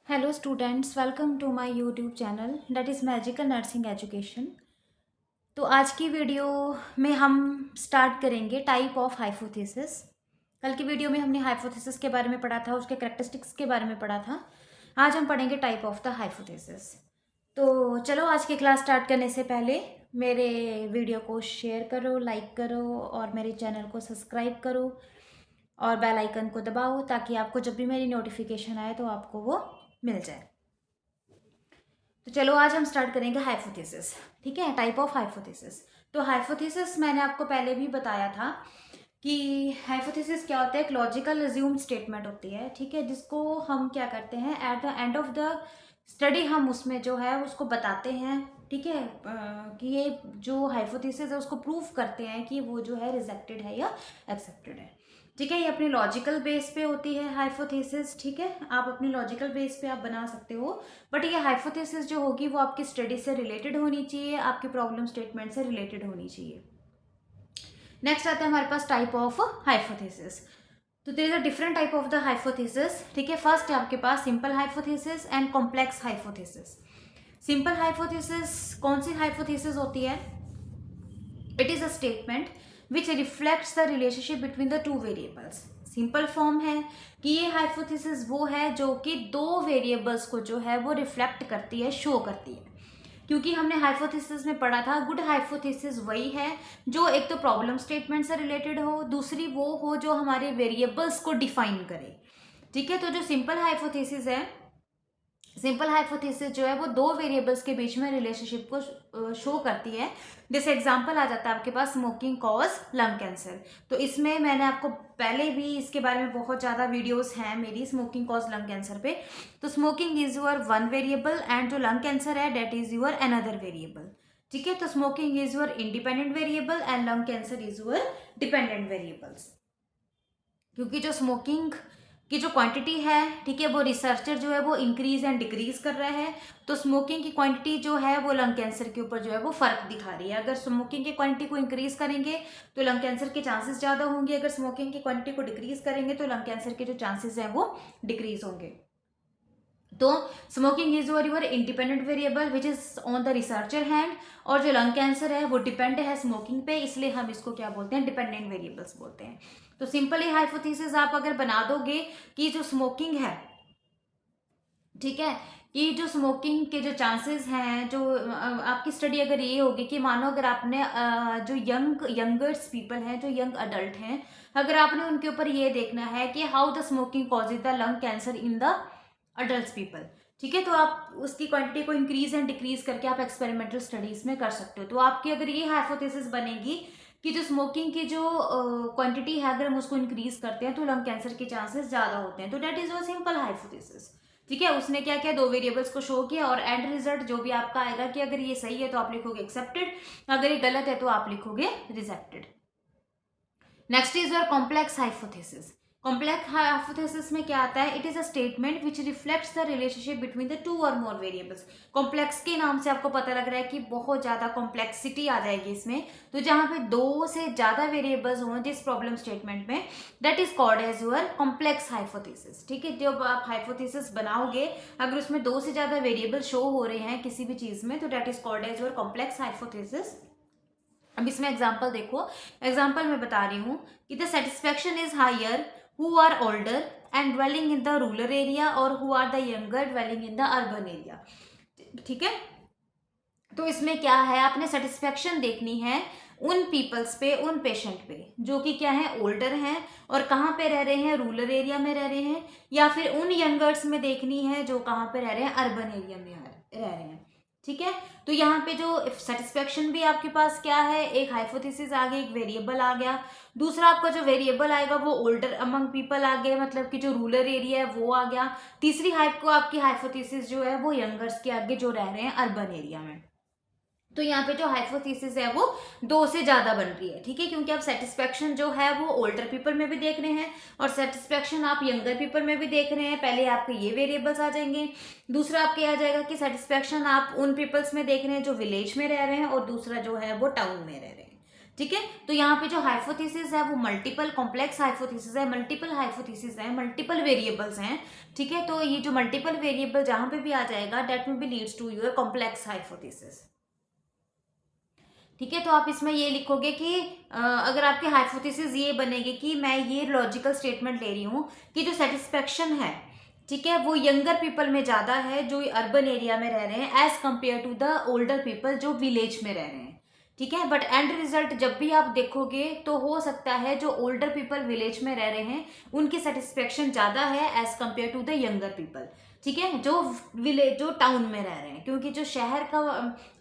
Hello students, welcome to my YouTube channel that is magical nursing education. तो आज की video में हम स्टार्ट करेंगे टाइप ऑफ हाइपोथेसिस। कल की वीडियो में हमने हाइपोथेसिस के बारे में पढ़ा था, उसके कैरेक्टरिस्टिक्स के बारे में पढ़ा था। आज हम पढ़ेंगे टाइप ऑफ द हाइपोथेसिस। तो चलो, आज की क्लास स्टार्ट करने से पहले मेरे वीडियो को शेयर करो, लाइक करो और मेरे चैनल को सब्सक्राइब करो और बेल आइकन को दबाओ ताकि आपको जब भी मेरी नोटिफिकेशन आए तो आपको वो मिल जाए। तो चलो, आज हम स्टार्ट करेंगे हाइपोथेसिस। ठीक है, टाइप ऑफ हाइपोथेसिस। तो हाइपोथेसिस मैंने आपको पहले भी बताया था कि हाइपोथेसिस क्या होता है। एक लॉजिकल अज्यूम्ड स्टेटमेंट होती है, ठीक है, जिसको हम क्या करते हैं at the end of the study हम उसमें जो है उसको बताते हैं। ठीक है, कि ये जो हाइपोथेसिस है उसको प्रूव करते हैं कि वो जो है रिजेक्टेड है या एक्सेप्टेड है। ठीक है, ये अपनी लॉजिकल बेस पे होती है हाइपोथेसिस। ठीक है, आप अपनी लॉजिकल बेस पे आप बना सकते हो, बट ये हाइपोथेसिस जो होगी वो आपकी स्टडी से रिलेटेड होनी चाहिए, आपके प्रॉब्लम स्टेटमेंट से रिलेटेड होनी चाहिए। नेक्स्ट आता है हमारे पास टाइप ऑफ हाइपोथेसिस। तो there is a different type of the hypothesis. ठीक है, फर्स्ट है आपके पास simple hypothesis and complex hypothesis. Simple hypothesis कौन सी हाइपोथेसिस होती है? It is a statement which reflects the relationship between the two variables. Simple form है कि ये हाइपोथेसिस वो है जो कि दो वेरिएबल्स को जो है वो रिफ्लेक्ट करती है, शो करती है। क्योंकि हमने हाइपोथेसिस में पढ़ा था गुड हाइपोथेसिस वही है जो एक तो प्रॉब्लम स्टेटमेंट से रिलेटेड हो, दूसरी वो हो जो हमारे वेरिएबल्स को डिफाइन करे। ठीक है, तो जो सिंपल हाइपोथेसिस है, सिंपल हाइपोथेसिस जो है वो दो वेरिएबल्स के बीच में रिलेशनशिप को शो करती है। जैसे एग्जांपल आ जाता है आपके पास स्मोकिंग कॉज लंग कैंसर। तो इसमें मैंने आपको पहले भी इसके बारे में बहुत ज़्यादा वीडियोस हैं मेरी स्मोकिंग कॉज लंग कैंसर पे। तो smoking is your one variable and जो लंग कैंसर है that is your another variable. ठीक है, तो smoking is your independent variable and lung cancer is your dependent variables. क्योंकि जो स्मोकिंग की जो क्वांटिटी है, ठीक है, वो रिसर्चर जो है वो इंक्रीज एंड डिक्रीज कर रहा है। तो स्मोकिंग की क्वांटिटी जो है वो लंग कैंसर के ऊपर जो है वो फर्क दिखा रही है। अगर स्मोकिंग की क्वांटिटी को इंक्रीज करेंगे तो लंग कैंसर के चांसेस ज़्यादा होंगे, अगर स्मोकिंग की क्वांटिटी को डिक्रीज करेंगे तो लंग कैंसर के जो चांसेस हैं वो डिक्रीज होंगे। तो smoking is your independent variable which is on the researcher hand, और जो लंग कैंसर है वो डिपेंड है स्मोकिंग पे, इसलिए हम इसको क्या बोलते हैं, डिपेंडेंट वेरिएबल्स बोलते हैं। तो सिंपली हाइपोथेसिस आप अगर बना दोगे कि जो स्मोकिंग है, ठीक है, कि जो स्मोकिंग के जो चांसेस हैं, जो आपकी स्टडी अगर ये होगी कि मानो अगर आपने जो यंगर्स पीपल हैं, जो यंग अडल्ट हैं, अगर आपने उनके ऊपर ये देखना है कि how the smoking causes the lung cancer in the adult people. ठीक है, तो आप उसकी क्वांटिटी को इंक्रीज एंड डिक्रीज करके आप एक्सपेरिमेंटल स्टडीज में कर सकते हो। तो आपकी अगर ये हाइपोथेसिस बनेगी कि जो स्मोकिंग की जो क्वांटिटी है अगर हम उसको इंक्रीज करते हैं तो लंग कैंसर के चांसेस ज्यादा होते हैं। तो that is a simple hypothesis. ठीक है, उसने क्या किया, दो वेरिएबल्स को शो किया और एंड रिजल्ट जो भी आपका आएगा कि अगर ये सही है तो आप लिखोगे एक्सेप्टेड, अगर ये गलत है तो आप लिखोगे rejected. Next is your complex hypothesis. Complex hypothesis में क्या आता है? It is a statement which reflects the relationship between the two और मोर वेरिएबल्स। कॉम्प्लेक्स के नाम से आपको पता लग रहा है कि बहुत ज्यादा कॉम्प्लेक्सिटी आ जाएगी इसमें। तो जहां पे दो से ज्यादा वेरिएबल्स हों जिस प्रॉब्लम स्टेटमेंट में, that is called as your complex hypothesis. ठीक है, जब आप हाइपोथेसिस बनाओगे अगर उसमें दो से ज्यादा वेरिएबल शो हो रहे हैं किसी भी चीज में तो that is called as your complex hypothesis. अब इसमें एग्जाम्पल देखो, एग्जाम्पल मैं बता रही हूँ कि the satisfaction is higher who are older and dwelling in the rural area और who are the younger dwelling in the urban area. ठीक है, तो इसमें क्या है, आपने सेटिस्फेक्शन देखनी है उन पीपल्स पे, उन पेशेंट पे जो कि क्या है, ओल्डर हैं और कहाँ पे रह रहे हैं, रूरल एरिया में रह रहे हैं, या फिर उन यंगर्स में देखनी है जो कहाँ पे रह रहे हैं, अर्बन एरिया में रह रहे हैं। ठीक है, तो यहाँ पे जो सेटिस्फेक्शन भी आपके पास क्या है, एक हाइपोथेसिस आ गई, एक वेरिएबल आ गया। दूसरा आपका जो वेरिएबल आएगा वो ओल्डर अमंग पीपल आ गए, मतलब कि जो रूरल एरिया है वो आ गया। तीसरी हाइप को आपकी हाइपोथेसिस जो है वो यंगर्स के आगे जो रह रहे हैं अर्बन एरिया में। तो यहाँ पे जो हाइपोथेसिस है वो दो से ज्यादा बन रही है। ठीक है, क्योंकि आप सेटिस्फेक्शन जो है वो ओल्डर पीपल में भी देख रहे हैं और सेटिस्फेक्शन आप यंगर पीपल में भी देख रहे हैं। पहले आपके ये वेरिएबल्स आ जाएंगे, दूसरा आपके आ जाएगा कि सेटिस्फेक्शन आप उन पीपल्स में देख रहे हैं जो विलेज में रह रहे हैं और दूसरा जो है वो टाउन में रह रहे हैं। ठीक है। तो यहाँ पे जो हाइपोथेसिस है वो मल्टीपल कॉम्प्लेक्स हाइपोथेसिस है, मल्टीपल हाइपोथेसिस है, मल्टीपल वेरिएबल्स हैं। ठीक है, तो ये जो मल्टीपल वेरिएबल जहां पे भी आ जाएगा that will be leads to your complex hypothesis. ठीक है, तो आप इसमें ये लिखोगे कि अगर आपकी हाइपोथेसिस ये बनेगी कि मैं ये लॉजिकल स्टेटमेंट ले रही हूँ कि जो सेटिस्फेक्शन है, ठीक है, वो यंगर पीपल में ज़्यादा है जो अर्बन एरिया में रह रहे हैं as compare to the older people जो विलेज में रह रहे हैं। ठीक है, बट एंड रिजल्ट जब भी आप देखोगे तो हो सकता है जो ओल्डर पीपल विलेज में रह रहे हैं उनकी सेटिस्फेक्शन ज़्यादा है as compare to the younger people. ठीक है, जो विलेज जो टाउन में रह रहे हैं, क्योंकि जो शहर का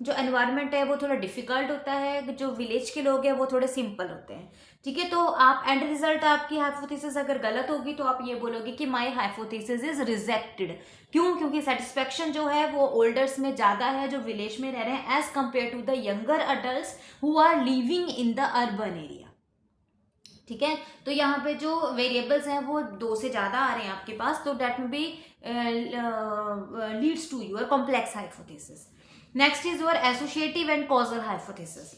जो एनवायरनमेंट है वो थोड़ा डिफिकल्ट होता है, जो विलेज के लोग हैं वो थोड़े सिंपल होते हैं। ठीक है, तो आप एंड रिजल्ट आपकी हाइपोथेसिस अगर गलत होगी तो आप ये बोलोगे कि माय हाइपोथेसिस इज रिजेक्टेड। क्यों? क्योंकि सेटिस्फेक्शन जो है वो ओल्डर्स में ज़्यादा है जो विलेज में रह रहे हैं as compare to the younger adult who are living in the urban area. ठीक है, तो यहाँ पे जो वेरिएबल्स हैं वो 2 से ज़्यादा आ रहे हैं आपके पास, तो that may be leads to your complex hypothesis. Next is your associative and causal hypothesis.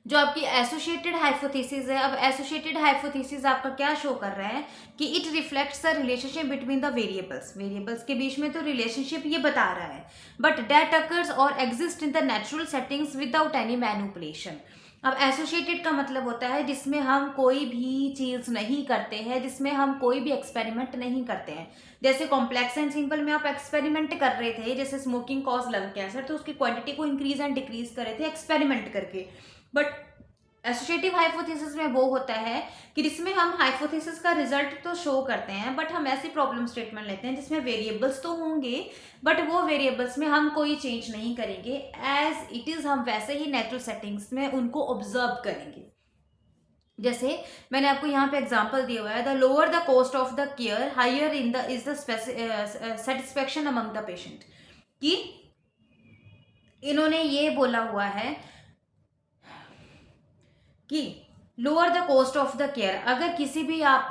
जो आपकी एसोसिएटेड हाइपोथेसिस है, अब एसोसिएटेड हाइपोथेसिस आपका क्या शो कर रहा है कि it reflects the relationship between the variables. Variables के बीच में तो रिलेशनशिप ये बता रहा है, बट दैट अकर्स और exist in the natural settings without any manipulation. अब एसोसिएटेड का मतलब होता है जिसमें हम कोई भी चीज़ नहीं करते हैं, जिसमें हम कोई भी एक्सपेरिमेंट नहीं करते हैं। जैसे कॉम्प्लेक्स एंड सिंपल में आप एक्सपेरिमेंट कर रहे थे, जैसे स्मोकिंग कॉज लंग कैंसर, तो उसकी क्वांटिटी को इंक्रीज एंड डिक्रीज कर रहे थे एक्सपेरिमेंट करके। बट एसोसिएटिव हाइपोथेसिस में वो होता है कि जिसमें हम हाइपोथेसिस का रिजल्ट तो शो करते हैं, बट हम ऐसी प्रॉब्लम स्टेटमेंट लेते हैं जिसमें वेरिएबल्स तो होंगे बट वो वेरिएबल्स में हम कोई चेंज नहीं करेंगे, एज इट इज हम वैसे ही नेचुरल सेटिंग्स में उनको ऑब्जर्व करेंगे। जैसे मैंने आपको यहाँ पे एग्जांपल दिया हुआ है, the lower the cost of the care higher in the is the satisfaction among the patient. कि इन्होंने ये बोला हुआ है कि lower the cost of the care, अगर किसी भी आप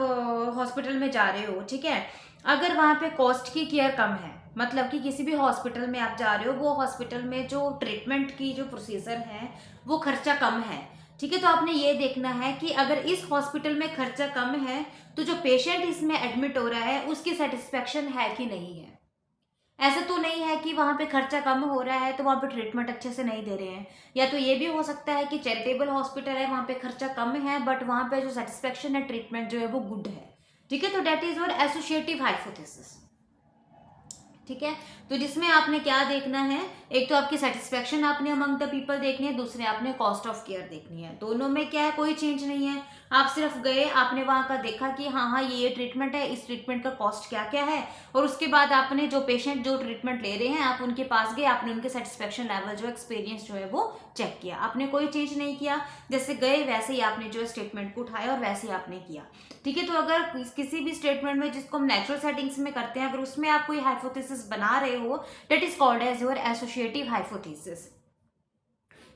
हॉस्पिटल में जा रहे हो, ठीक है, अगर वहाँ पे कॉस्ट की केयर कम है, मतलब कि किसी भी हॉस्पिटल में आप जा रहे हो, वो हॉस्पिटल में जो ट्रीटमेंट की जो प्रोसीजर है वो खर्चा कम है। ठीक है, तो आपने ये देखना है कि अगर इस हॉस्पिटल में खर्चा कम है तो जो पेशेंट इसमें एडमिट हो रहा है उसकी सेटिस्फेक्शन है कि नहीं है। ऐसा तो नहीं है कि वहाँ पे खर्चा कम हो रहा है तो वहाँ पे ट्रीटमेंट अच्छे से नहीं दे रहे हैं, या तो ये भी हो सकता है कि चैरिटेबल हॉस्पिटल है, वहाँ पे खर्चा कम है बट वहाँ पे जो सेटिस्फेक्शन है ट्रीटमेंट जो है वो गुड है। ठीक है, तो that is your associative hypothesis. ठीक है, तो जिसमें आपने क्या देखना है, एक तो आपकी सेटिस्फेक्शन आपने अमंग द पीपल देखनी है, दूसरे आपने कॉस्ट ऑफ केयर देखनी है। दोनों में क्या है, कोई चेंज नहीं है। आप सिर्फ गए, आपने वहां का देखा कि हाँ हाँ ये ट्रीटमेंट है, इस ट्रीटमेंट का कॉस्ट क्या क्या है, और उसके बाद आपने जो पेशेंट जो ट्रीटमेंट ले रहे हैं आप उनके पास गए, आपने उनके सेटिस्फेक्शन लेवल जो एक्सपीरियंस जो है वो चेक किया, आपने कोई चेंज नहीं किया। जैसे गए वैसे ही आपने जो स्टेटमेंट को उठाया और वैसे ही आपने किया। ठीक है, तो अगर किसी भी स्टेटमेंट में जिसको हम नेचुरल सेटिंग्स में करते हैं, अगर उसमें आप कोई हाइपोथेसिस बना रहे हो, that is called as your associative hypothesis.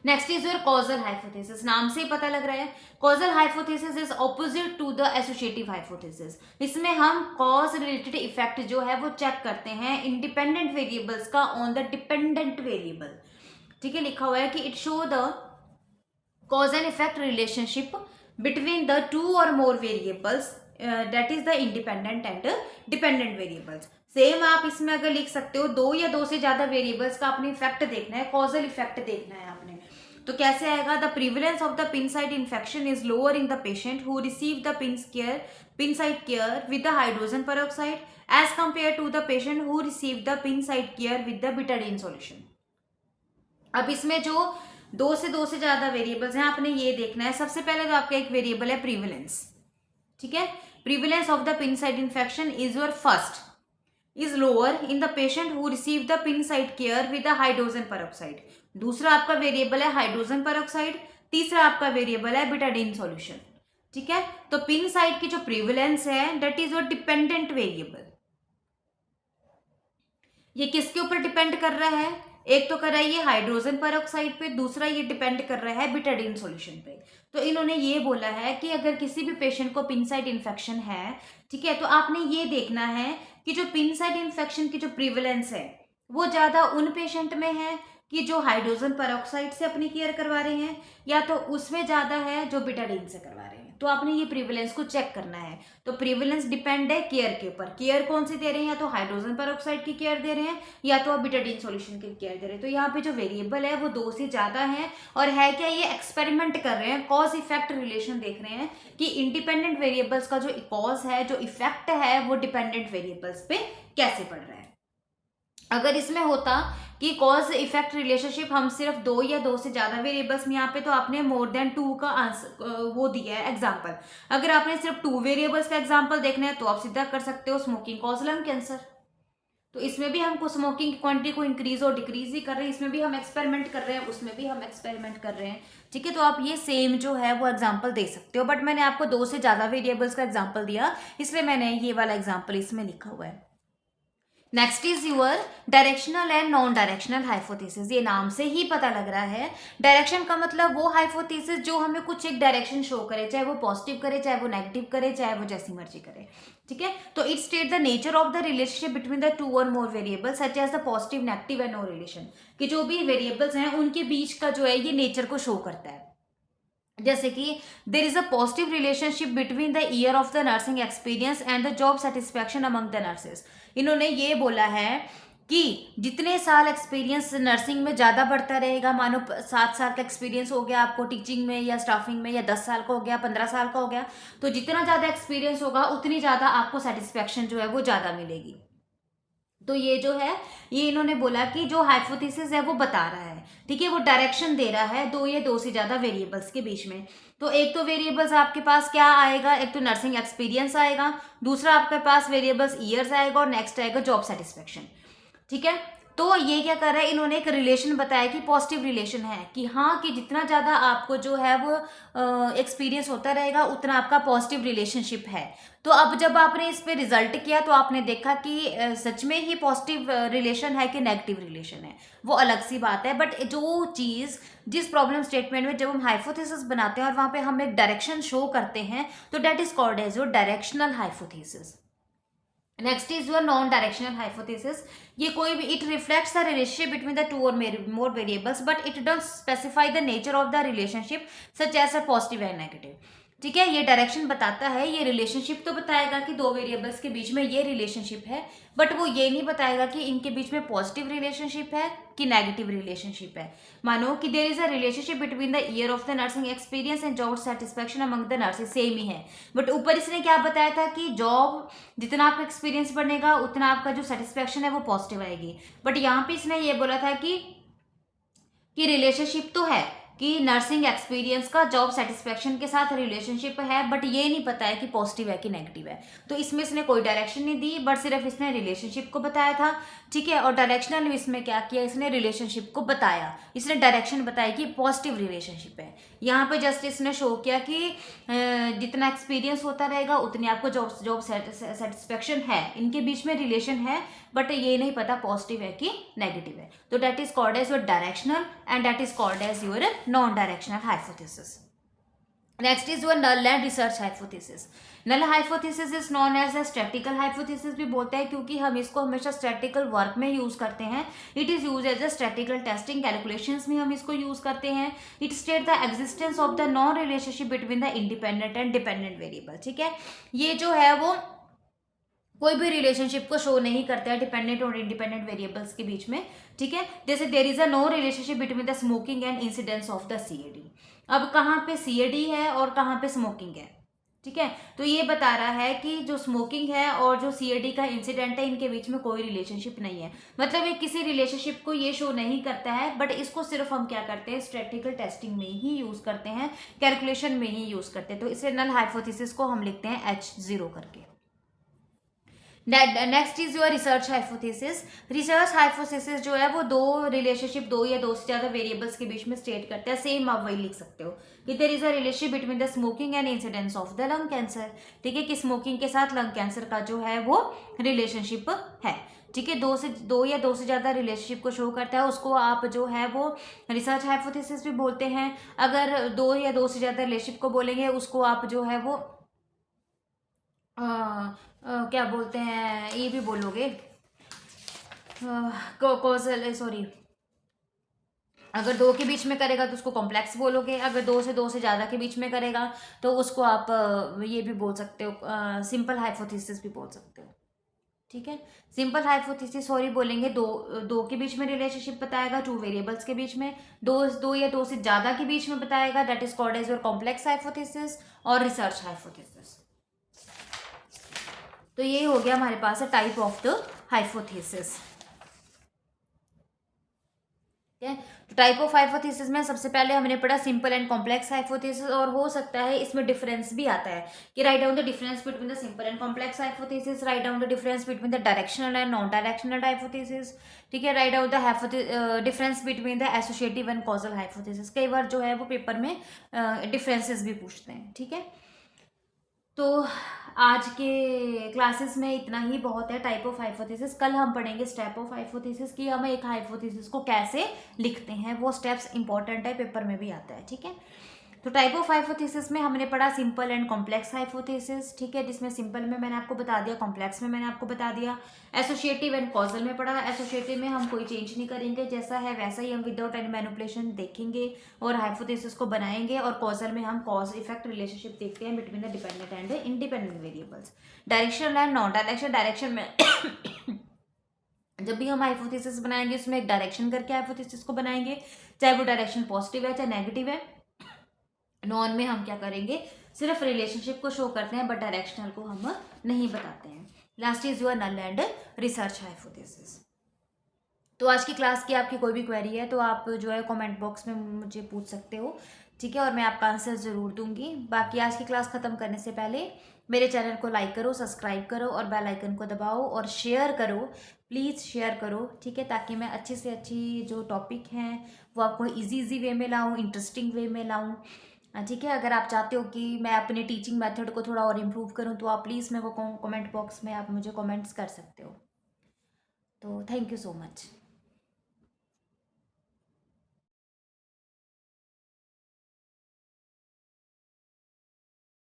Next is your causal hypothesis. नाम से ही पता लग रहा है, causal hypothesis is opposite to the associative hypothesis. इसमें हम कॉज रिलेटेड इफेक्ट जो है वो चेक करते हैं इंडिपेंडेंट वेरिएबल्स का ऑन द डिपेंडेंट वेरिएबल। ठीक है, लिखा हुआ है कि it show the cause and effect relationship between the two और more variables, that is the independent and dependent variables. Same आप इसमें अगर लिख सकते हो, 2 या 2 से ज्यादा वेरिएबल्स का आपने इफेक्ट देखना है, कॉजल इफेक्ट देखना है आपने, तो कैसे आएगा, the prevalence of the pin site infection is lower in the patient who receive the pin site care with the hydrogen peroxide as compare to the patient who receive the pin site care with the betadine solution. अब इसमें जो 2 से ज्यादा variables हैं आपने ये देखना है। सबसे पहले तो आपका एक वेरिएबल है प्रिविलेंस। ठीक है, prevalence of the pin site infection is your first is lower in the patient who receive the pin site care with the hydrogen peroxide। दूसरा आपका वेरिएबल है हाइड्रोजन पेरोक्साइड, तीसरा आपका वेरिएबल है बिटाडीन सॉल्यूशन। ठीक है, तो पिन साइट की जो प्रिविलेंस है that is your dependent variable. ये किसके ऊपर डिपेंड कर रहा है, एक तो कर रहा है ये हाइड्रोजन पेरोक्साइड पे, दूसरा ये डिपेंड कर रहा है बिटाडीन सॉल्यूशन पे। तो इन्होंने ये बोला है कि अगर किसी भी पेशेंट को पिन साइट इन्फेक्शन है, ठीक है, तो आपने ये देखना है कि जो पिन साइट इन्फेक्शन की जो प्रिवलेंस है वो ज़्यादा उन पेशेंट में है कि जो हाइड्रोजन पेरोक्साइड से अपनी केयर करवा रहे हैं या तो उसमें ज़्यादा है जो बिटाडीन से करवा रहे हैं। तो आपने ये प्रिविलेंस को चेक करना है। तो प्रिविलेंस डिपेंड है केयर के ऊपर, केयर कौन सी दे रहे हैं, या तो हाइड्रोजन पेरोक्साइड की केयर दे रहे हैं या तो आप बिटाडीन सॉल्यूशन की केयर दे रहे हैं। तो यहाँ पे जो वेरिएबल है वो 2 से ज़्यादा है। और है क्या, ये एक्सपेरिमेंट कर रहे हैं, कॉज इफेक्ट रिलेशन देख रहे हैं कि इंडिपेंडेंट वेरिएबल्स का जो कॉज है, जो इफेक्ट है, वो डिपेंडेंट वेरिएबल्स पे कैसे पड़ रहा है। अगर इसमें होता कि कॉज इफेक्ट रिलेशनशिप हम सिर्फ 2 या 2 से ज्यादा वेरिएबल्स में, यहाँ पे तो आपने मोर देन 2 का आंसर वो दिया है एग्जांपल। अगर आपने सिर्फ 2 वेरिएबल्स का एग्जांपल देखना है तो आप सीधा कर सकते हो स्मोकिंग कॉज लंग कैंसर। तो इसमें भी हमको स्मोकिंग की क्वांटिटी को इंक्रीज और डिक्रीज ही कर रहे हैं, इसमें भी हम एक्सपेरिमेंट कर रहे हैं, उसमें भी हम एक्सपेरिमेंट कर रहे हैं। ठीक है, तो आप ये सेम जो है वो एग्जांपल दे सकते हो, बट मैंने आपको 2 से ज्यादा वेरिएबल्स का एग्जांपल दिया, इसलिए मैंने ये वाला एग्जांपल इसमें लिखा हुआ है। Next is your directional and non directional hypothesis. ये नाम से ही पता लग रहा है, डायरेक्शन का मतलब वो हाइपोथेसिस जो हमें कुछ एक डायरेक्शन शो करे, चाहे वो पॉजिटिव करे, चाहे वो नेगेटिव करे, चाहे वो जैसी मर्जी करे। ठीक है, तो it state the nature of the relationship between the 2 और more variables such as the positive, negative and no relation, कि जो भी वेरिएबल्स हैं उनके बीच का जो है ये नेचर को शो करता है। जैसे कि देर is a positive relationship between the year of the nursing experience and the job satisfaction among the nurses. इन्होंने ये बोला है कि जितने साल एक्सपीरियंस नर्सिंग में ज़्यादा बढ़ता रहेगा, मानो 7 साल का एक्सपीरियंस हो गया आपको टीचिंग में या स्टाफिंग में, या 10 साल का हो गया, 15 साल का हो गया, तो जितना ज़्यादा एक्सपीरियंस होगा उतनी ज़्यादा आपको सेटिस्फैक्शन जो है वो ज़्यादा मिलेगी। तो ये जो है, ये इन्होंने बोला कि जो हाइपोथेसिस है वो बता रहा है, ठीक है, वो डायरेक्शन दे रहा है 2 या 2 से ज्यादा वेरिएबल्स के बीच में। तो एक तो वेरिएबल्स आपके पास क्या आएगा, एक तो नर्सिंग एक्सपीरियंस आएगा, दूसरा आपके पास वेरिएबल्स ईयर्स आएगा, और नेक्स्ट आएगा जॉब सेटिस्फेक्शन। ठीक है, तो ये क्या कर रहा है, इन्होंने एक रिलेशन बताया कि पॉजिटिव रिलेशन है, कि हाँ, कि जितना ज़्यादा आपको जो है वो एक्सपीरियंस होता रहेगा उतना आपका पॉजिटिव रिलेशनशिप है। तो अब जब आपने इस पे रिजल्ट किया तो आपने देखा कि सच में ही पॉजिटिव रिलेशन है कि नेगेटिव रिलेशन है, वो अलग सी बात है। बट जो चीज़, जिस प्रॉब्लम स्टेटमेंट में जब हम हाइपोथेसिस बनाते हैं और वहाँ पे हम एक डायरेक्शन शो करते हैं, तो that is called as your directional hypothesis. Next is your non directional hypothesis. ये कोई भी, it reflects the relationship between the 2 और more variables but it don't specify the nature of the relationship such as a positive and negative. ठीक है, ये direction बताता है, ये रिलेशनशिप तो बताएगा कि 2 वेरिएबल्स के बीच में ये रिलेशनशिप है, बट वो ये नहीं बताएगा कि इनके बीच में पॉजिटिव रिलेशनशिप है कि नेगेटिव रिलेशनशिप है। मानो कि there is a relationship between the year of the nursing experience and job satisfaction among the nurses, same ही है, बट ऊपर इसने क्या बताया था कि जॉब, जितना आपका एक्सपीरियंस बढ़ेगा उतना आपका जो सेटिस्फेक्शन है वो पॉजिटिव आएगी। बट यहाँ पे इसने ये बोला था कि रिलेशनशिप तो है, कि नर्सिंग एक्सपीरियंस का जॉब सेटिस्फेक्शन के साथ रिलेशनशिप है, बट ये नहीं पता है कि पॉजिटिव है कि नेगेटिव है। तो इसमें इसने कोई डायरेक्शन नहीं दी, बट सिर्फ इसने रिलेशनशिप को बताया था। ठीक है, और डायरेक्शनल इसमें क्या किया, इसने रिलेशनशिप को बताया, इसने डायरेक्शन बताया कि पॉजिटिव रिलेशनशिप है। यहाँ पे जस्ट इसने शो किया कि जितना एक्सपीरियंस होता रहेगा उतनी आपको जॉब सेटिस्फेक्शन है, इनके बीच में रिलेशन है, बट ये नहीं पता पॉजिटिव है कि नेगेटिव है। तो that is called as your directional and that is called as your non directional hypothesis. Next is your null and research hypothesis. Null hypothesis is known as a statical hypothesis भी बोलते हैं, क्योंकि हम इसको हमेशा statistical work में use करते हैं। It is use as a statical testing calculations में हम इसको यूज करते हैं। It state the existence of the non relationship between the independent and dependent variable. ठीक है, ये जो है वो कोई भी रिलेशनशिप को शो नहीं करता है डिपेंडेंट और इंडिपेंडेंट वेरिएबल्स के बीच में। ठीक है, जैसे there is a no relationship between the smoking and incidence of the CAD. अब कहाँ पे सीएडी है और कहाँ पे स्मोकिंग है। ठीक है, तो ये बता रहा है कि जो स्मोकिंग है और जो सीएडी का इंसिडेंट है इनके बीच में कोई रिलेशनशिप नहीं है, मतलब ये किसी रिलेशनशिप को ये शो नहीं करता है, बट इसको सिर्फ हम क्या करते हैं, स्टैटिस्टिकल टेस्टिंग में ही यूज करते हैं, कैलकुलेशन में ही यूज करते हैं। तो इसे नल हाइपोथेसिस को हम लिखते हैं H0 करके। Next is your research hypothesis. Research hypothesis जो है वो 2 रिलेशनशिप, 2 या 2 से ज्यादा वेरिएबल्स के बीच में स्टेट करते हैं। सेम आप वही लिख सकते हो कि there is a relationship between the smoking and incidence of the lung cancer. ठीक है, कि स्मोकिंग के साथ लंग कैंसर का जो है वो रिलेशनशिप है। ठीक है, 2 या 2 से ज्यादा रिलेशनशिप को शो करता है, उसको आप जो है वो रिसर्च हाइपोथेसिस भी बोलते हैं। अगर 2 या 2 से ज्यादा रिलेशनशिप को बोलेंगे उसको आप जो है वो क्या बोलते हैं, ये भी बोलोगे कॉजल, सॉरी, अगर दो के बीच में करेगा तो उसको कॉम्प्लेक्स बोलोगे, अगर दो से ज़्यादा के बीच में करेगा तो उसको आप ये भी बोल सकते हो, सिंपल हाइपोथेसिस भी बोल सकते हो। ठीक है, सिंपल हाइपोथेसिस सॉरी बोलेंगे, दो के बीच में रिलेशनशिप बताएगा, टू वेरिएबल्स के बीच में, दो या दो से ज़्यादा के बीच में बताएगा, that is called as your complex hypothesis और रिसर्च हाइपोथेसिस। तो ये हो गया हमारे पास है टाइप ऑफ द हाइपोथेसिस। ठीक है, तो टाइप ऑफ हाइपोथेसिस में सबसे पहले हमने पढ़ा सिंपल एंड कॉम्प्लेक्स हाइपोथेसिस, और हो सकता है इसमें डिफरेंस भी आता है कि write down the difference between the simple and complex hypothesis, write down the difference between the directional and non directional hypothesis. ठीक है, write down the difference between the associative and causal hypothesis. कई बार जो है वो paper में differences भी पूछते हैं। ठीक है, तो आज के क्लासेस में इतना ही बहुत है टाइप ऑफ हाइपोथेसिस। कल हम पढ़ेंगे स्टेप ऑफ हाइपोथेसिस कि हम एक हाइपोथेसिस को कैसे लिखते हैं, वो स्टेप्स इंपॉर्टेंट है, पेपर में भी आता है। ठीक है, तो टाइप ऑफ हाइपोथेसिस में हमने पढ़ा सिंपल एंड कॉम्प्लेक्स हाइपोथेसिस। ठीक है, जिसमें सिंपल में मैंने आपको बता दिया, कॉम्प्लेक्स में मैंने आपको बता दिया। एसोसिएटिव एंड कॉजल में पढ़ा, एसोसिएटिव में हम कोई चेंज नहीं करेंगे, जैसा है वैसा ही हम विदाउट एनी मैनिपुलेशन देखेंगे और हाइपोथेसिस को बनाएंगे। और कॉजल में हम कॉज इफेक्ट रिलेशनशिप देखते हैं between the dependent and independent variables. Directional and non direction, direction में जब भी हम हाइपोथेसिस बनाएंगे उसमें एक डायरेक्शन करके हाइपोथेसिस को बनाएंगे, चाहे वो डायरेक्शन पॉजिटिव है चाहे नेगेटिव है। नॉन में हम क्या करेंगे, सिर्फ रिलेशनशिप को शो करते हैं बट डायरेक्शनल को हम नहीं बताते हैं। Last is your null and research hypothesis. तो आज की क्लास की आपकी कोई भी क्वेरी है तो आप जो है कमेंट बॉक्स में मुझे पूछ सकते हो। ठीक है, और मैं आपका आंसर ज़रूर दूंगी। बाकी आज की क्लास ख़त्म करने से पहले मेरे चैनल को लाइक करो, सब्सक्राइब करो और बेल आइकन को दबाओ और शेयर करो, प्लीज़ शेयर करो। ठीक है, ताकि मैं अच्छी से अच्छी जो टॉपिक हैं वो आपको इजी वे में लाऊँ, इंटरेस्टिंग वे में लाऊँ। ठीक है, अगर आप चाहते हो कि मैं अपने टीचिंग मेथड को थोड़ा और इम्प्रूव करूं तो आप प्लीज़ मेरे को कमेंट बॉक्स में आप मुझे कमेंट्स कर सकते हो। तो थैंक यू सो मच।